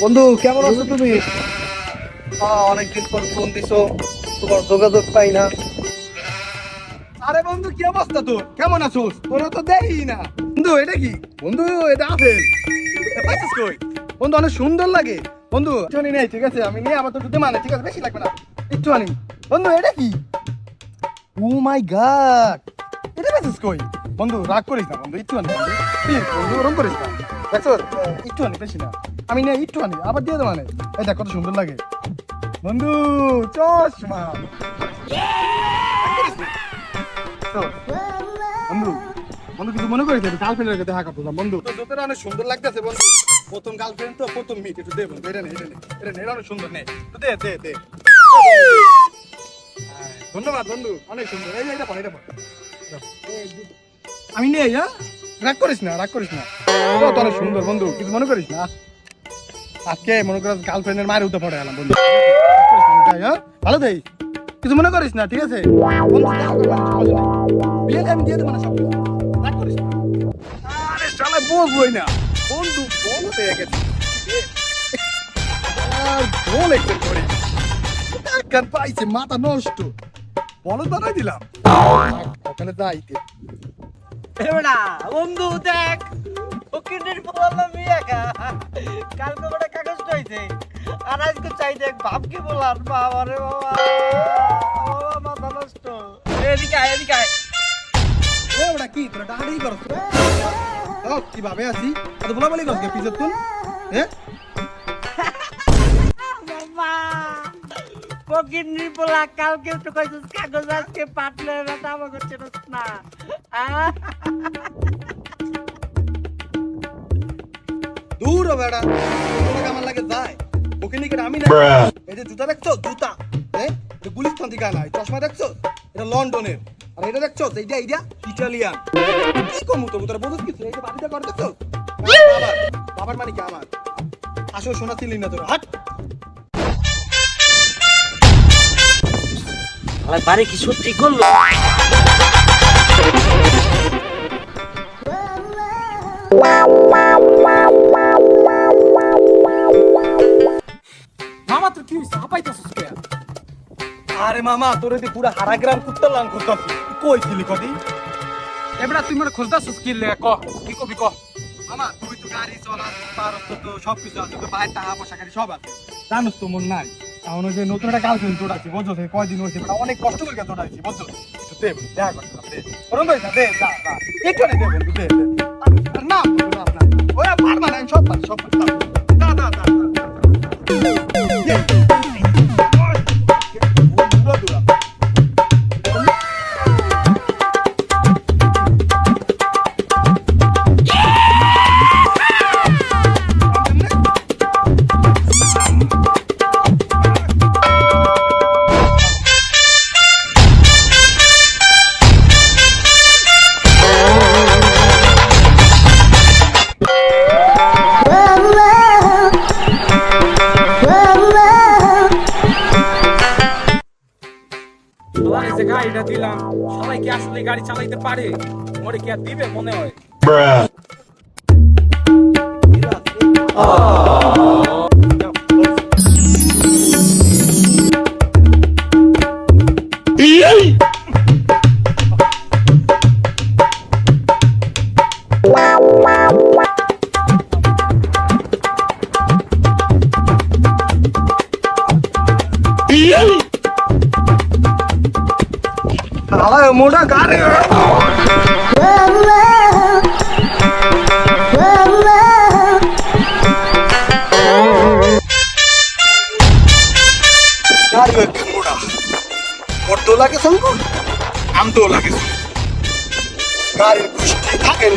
বন্ধু কেমন আছো তুমি? অনেকদিন পর ফোন দিছো, তোমার যোগাযোগ পাই না। আরে বন্ধু কি অবস্থা তোর? কেমন আছোস? তোরা তো দেখি না। বন্ধু এটা কি? বন্ধু এটা আপেল। এটা পাইছিস কই? বন্ধু অনেক সুন্দর লাগে। বন্ধু একটুখানি নেই, ঠিক আছে? আমি নিয়ে আবার তোর দুধে মানে, ঠিক আছে? বেশি লাগবে না, একটুখানি। বন্ধু এটা কি? ও মাই গড, এটা পাইছিস কই? বন্ধু রাগ করিস না বন্ধু, একটুখানি বন্ধু, প্লিজ বন্ধু ওরম করিস না। দেখছো একটুখানি, বেশি না। আমি নেই একটুখানি, আবার দিয়ে দেবো মানে। এই দেখ কত সুন্দর লাগে বন্ধু, চশমা। তো, বন্ধু বন্ধু কিছু মনে করিস গার্লফ্রেন্ডের কাছে দেখা করলাম বন্ধু, তো তোদের অনেক সুন্দর লাগতেছে বন্ধু। প্রথম গার্লফ্রেন্ড তো প্রথম মিট, একটু দে বন্ধু, এটা নে এটা নে এটা নে, এটা অনেক সুন্দর নে, একটু দে দে দে। ধন্যবাদ বন্ধু, অনেক সুন্দর। এই যে এটা পড়, এটা পড়। আমি নেই, হ্যাঁ রাগ করিস না, রাগ করিস না। তো তো অনেক সুন্দর বন্ধু, কিছু মনে করিস না। আজকে মনে কর গার্লফ্রেন্ডের মায়ের উঠে পড়ে গেলাম বন্ধু, যাই, হ্যাঁ ভালো দেই, কিছু মনে করিস না, ঠিক আছে বন্ধু? দেখা করবো না, সমস্যা নাই। বিয়েতে আমি দিয়ে দেবো না সব কিছু, রাগ করিস না। আরে শালা বলবই না বন্ধু, বলো হয়ে গেছে আর বল একটু করে গান পাইছে, মাথা নষ্ট। বলো বানাই দিলাম ওখানে যাইতে। এবড়া বন্ধু দেখ ওকিনের বললাম মিয়া কালকে বড় কাগজ হইছে আর আজকে চাই দেখ বাপ কি বলার বাবা রে বাবা, বাবা মাথা নষ্ট। এদিকে আয়, এদিকে আয়। এ ওটা কি তোরা ডাহাডাহি করছ? ও কিভাবে আছি এত বলা বলি করছ পিছত তুই? হ্যাঁ বাবা ওকিনের বলা কালকে তো কইছিস কাগজ আজকে পাটলে বেটা আমাকে চেনস না। দূর ও বেড়া, তোরা আমার লাগে যায় ওকে নিকে আমি না। এই যে জুতা দেখছো, জুতা হ্যাঁ এটা গুলিস্তান থেকে আনা। চশমা দেখছো, এটা লন্ডনের। আর এটা দেখছো, এইটা এইটা ইটালিয়ান। কি কমু তো তোরা বলছিস কিছু? এই যে বাড়িটা করে দেখছো, বাবার বাবার মানে কি আমার? আসলে শোনা ছিলি না তোরা, হাট। আরে বাড়ি কি সত্যি করলো? মামা তোর কি হইছে? হাঁপাইতেছিস কে? আরে মামা তোরে দি পুরা হারা গ্রাম কুত্তা লান করতাছিস, কই ছিলি কদি? এবড়া তুই মনে খোঁজতাছিস কি লে? ক কি কবি ক। মামা তুই তো গাড়ি চলা পারস, তো সব কিছু আছে, তো বাইরে টাকা পয়সা গাড়ি সব আছে, জানোস তো মন নাই। এখন ওই যে নতুন একটা গার্লফ্রেন্ড জোড়াচ্ছি বুঝছো, কয়দিন হয়েছে, অনেক কষ্ট করে জোড়াইছি বুঝছো। একটু দে দেখা করতে দে, ওরম করিস না, দে যা যা একটু দে বন্ধু, দে দে। আর না বন্ধু, না না ওরা পারবা না, আমি সব পারি, সব পারি। দা দা দা গাড়িটা দিলাম, সবাই কি আসলে গাড়ি চালাইতে পারে? ওরে কি আর দিবে মনে হয়? মোটা গাড়ি মোটা ওর তো লাগে শঙ্কর, আম তো লাগে গাড়ির পুষ্টি থাকে।